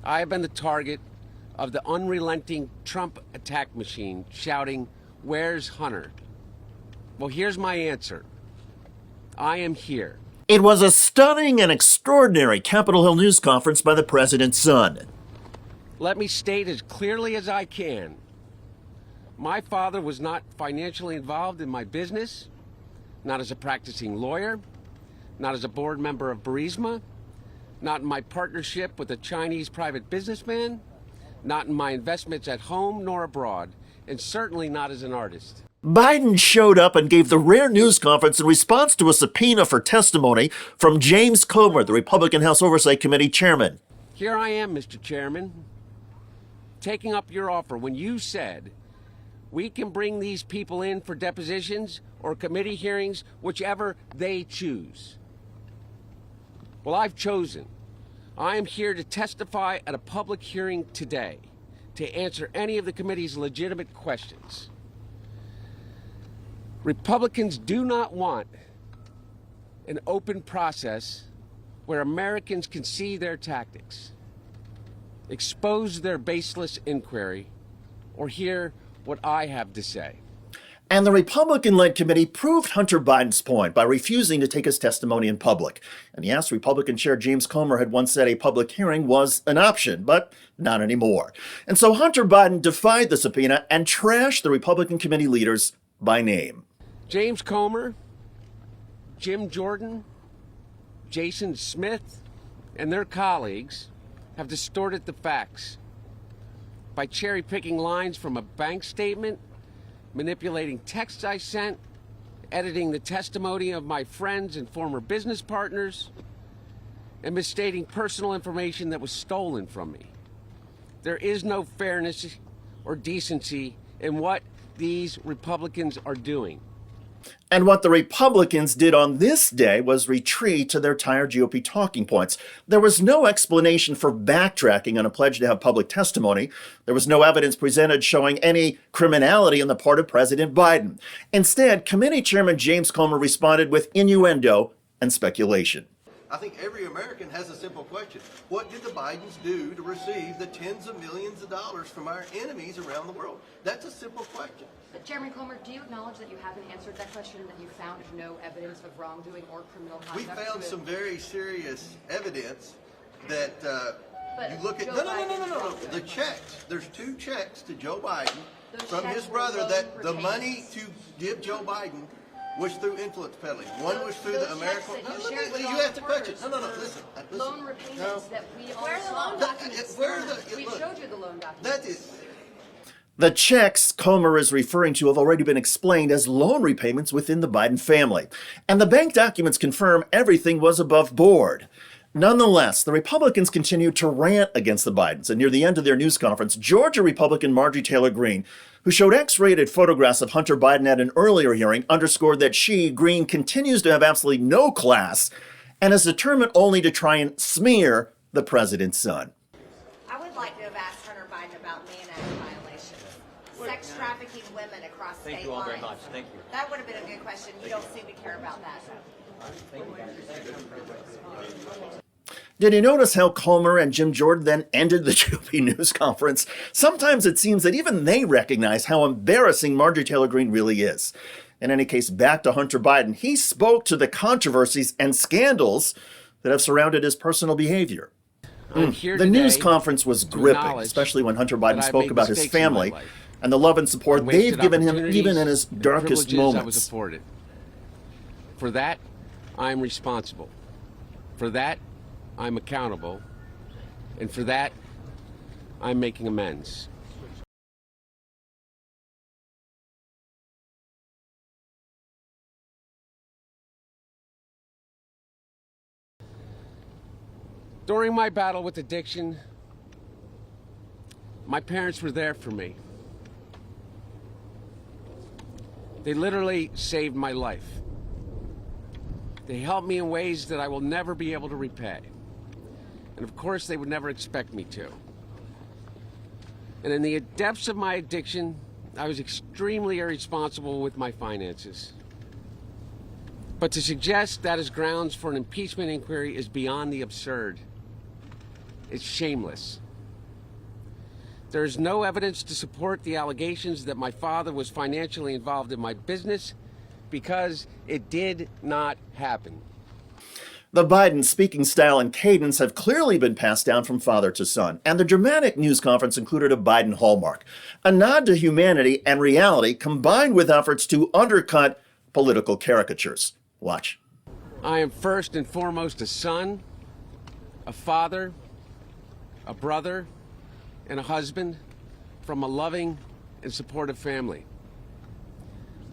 I have been the target of the unrelenting Trump attack machine shouting, "Where's Hunter?" Well, here's my answer. I am here. It was a stunning and extraordinary Capitol Hill news conference by the president's son. Let me state as clearly as I can. My father was not financially involved in my business, not as a practicing lawyer, not as a board member of Burisma, not in my partnership with a Chinese private businessman, not in my investments at home nor abroad, and certainly not as an artist. Biden showed up and gave the rare news conference in response to a subpoena for testimony from James Comer, the Republican House Oversight Committee chairman. Here I am, Mr. Chairman, taking up your offer when you said we can bring these people in for depositions or committee hearings, whichever they choose. Well, I've chosen. I am here to testify at a public hearing today to answer any of the committee's legitimate questions. Republicans do not want an open process where Americans can see their tactics, expose their baseless inquiry, or hear what I have to say. And the Republican-led committee proved Hunter Biden's point by refusing to take his testimony in public. And yes, Republican Chair James Comer had once said a public hearing was an option, but not anymore. And so Hunter Biden defied the subpoena and trashed the Republican committee leaders by name. James Comer, Jim Jordan, Jason Smith, and their colleagues have distorted the facts by cherry-picking lines from a bank statement, manipulating texts I sent, editing the testimony of my friends and former business partners, and misstating personal information that was stolen from me. There is no fairness or decency in what these Republicans are doing. And what the Republicans did on this day was retreat to their tired GOP talking points. There was no explanation for backtracking on a pledge to have public testimony. There was no evidence presented showing any criminality on the part of President Biden. Instead, committee chairman James Comer responded with innuendo and speculation. I think every American has a simple question. What did the Bidens do to receive the tens of millions of dollars from our enemies around the world? That's a simple question. But Chairman Comer, do you acknowledge that you haven't answered that question and that you found no evidence of wrongdoing or criminal conduct? We found some very serious evidence that you look at. No. The checks. There's 2 checks to Joe Biden from his brother that the money to give Joe Biden was through influence peddling. One was through the American. You asked the question. No. Listen. Loan repayments that we all Where are the saw. loan documents? We showed you the loan documents. That is. The checks Comer is referring to have already been explained as loan repayments within the Biden family. And the bank documents confirm everything was above board. Nonetheless, the Republicans continued to rant against the Bidens. And near the end of their news conference, Georgia Republican Marjorie Taylor Greene, who showed X-rated photographs of Hunter Biden at an earlier hearing, underscored that she, Greene, continues to have absolutely no class and is determined only to try and smear the president's son. I would like to have asked Hunter Biden about Mann Act violations, sex trafficking women across state lines. Thank you all very much. Thank you. That would have been a good question. You don't seem to care about that. Did you notice how Comer and Jim Jordan then ended the GOP news conference? Sometimes it seems that even they recognize how embarrassing Marjorie Taylor Greene really is. In any case, back to Hunter Biden. He spoke to the controversies and scandals that have surrounded his personal behavior. The news conference was gripping, especially when Hunter Biden spoke about his family and the love and support they've given him even in his darkest moments. I was afforded. For that, I'm responsible. For that, I'm accountable. And for that, I'm making amends. During my battle with addiction, my parents were there for me. They literally saved my life. They helped me in ways that I will never be able to repay. And of course, they would never expect me to. And in the depths of my addiction, I was extremely irresponsible with my finances. But to suggest that is grounds for an impeachment inquiry is beyond the absurd. It's shameless. There is no evidence to support the allegations that my father was financially involved in my business because it did not happen. The Biden speaking style and cadence have clearly been passed down from father to son, and the dramatic news conference included a Biden hallmark, a nod to humanity and reality combined with efforts to undercut political caricatures. Watch. I am first and foremost a son, a father, a brother, and a husband from a loving and supportive family.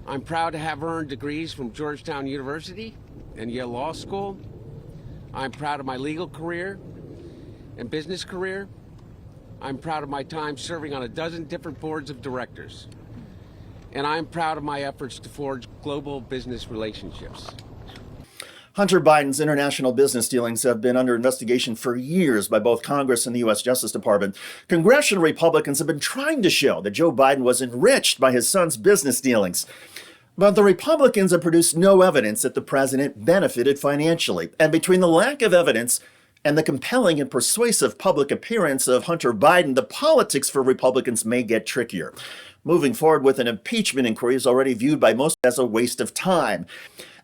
I'm proud to have earned degrees from Georgetown University and Yale Law School. I'm proud of my legal career and business career. I'm proud of my time serving on a dozen different boards of directors. And I'm proud of my efforts to forge global business relationships. Hunter Biden's international business dealings have been under investigation for years by both Congress and the U.S. Justice Department. Congressional Republicans have been trying to show that Joe Biden was enriched by his son's business dealings. But the Republicans have produced no evidence that the president benefited financially. And between the lack of evidence and the compelling and persuasive public appearance of Hunter Biden, the politics for Republicans may get trickier. Moving forward with an impeachment inquiry is already viewed by most as a waste of time.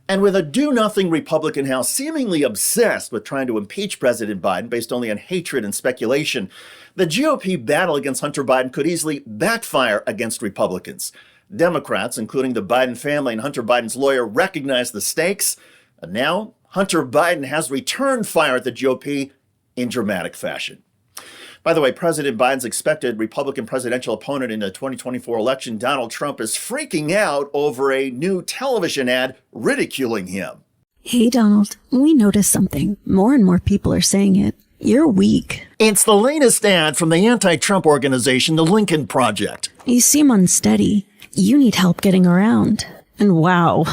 And with a do-nothing Republican House seemingly obsessed with trying to impeach President Biden based only on hatred and speculation, the GOP battle against Hunter Biden could easily backfire against Republicans. Democrats, including the Biden family and Hunter Biden's lawyer, recognize the stakes, and now Hunter Biden has returned fire at the GOP in dramatic fashion. By the way, President Biden's expected Republican presidential opponent in the 2024 election, Donald Trump, is freaking out over a new television ad ridiculing him. Hey, Donald, we noticed something. More and more people are saying it. You're weak. It's the latest ad from the anti-Trump organization, the Lincoln Project. You seem unsteady. You need help getting around. And wow.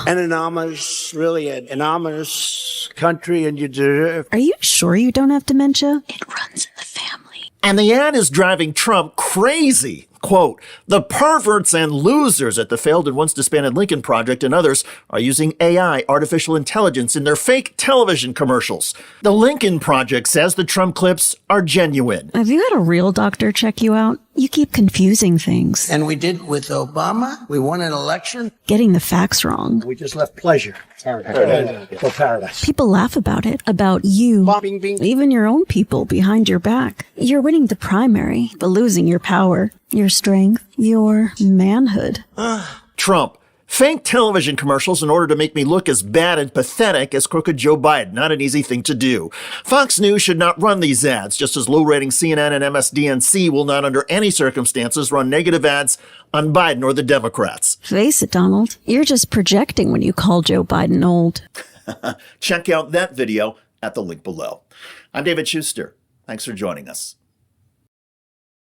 Really an ominous country, and you deserve. Are you sure you don't have dementia? It runs in the family. And the ad is driving Trump crazy. Quote, the perverts and losers at the failed and once disbanded Lincoln Project and others are using AI, artificial intelligence, in their fake television commercials. The Lincoln Project says the Trump clips are genuine. Have you had a real doctor check you out? You keep confusing things. And we did with Obama. We won an election. Getting the facts wrong. We just left pleasure. Paradise. People laugh about it, about you, Bing, bing. even your own people behind your back. You're winning the primary, but losing your power, your strength, your manhood. Trump. Fake television commercials in order to make me look as bad and pathetic as crooked Joe Biden. Not an easy thing to do. Fox News should not run these ads, just as low-rating CNN and MSDNC will not under any circumstances run negative ads on Biden or the Democrats. Face it, Donald. You're just projecting when you call Joe Biden old. Check out that video at the link below. I'm David Shuster. Thanks for joining us.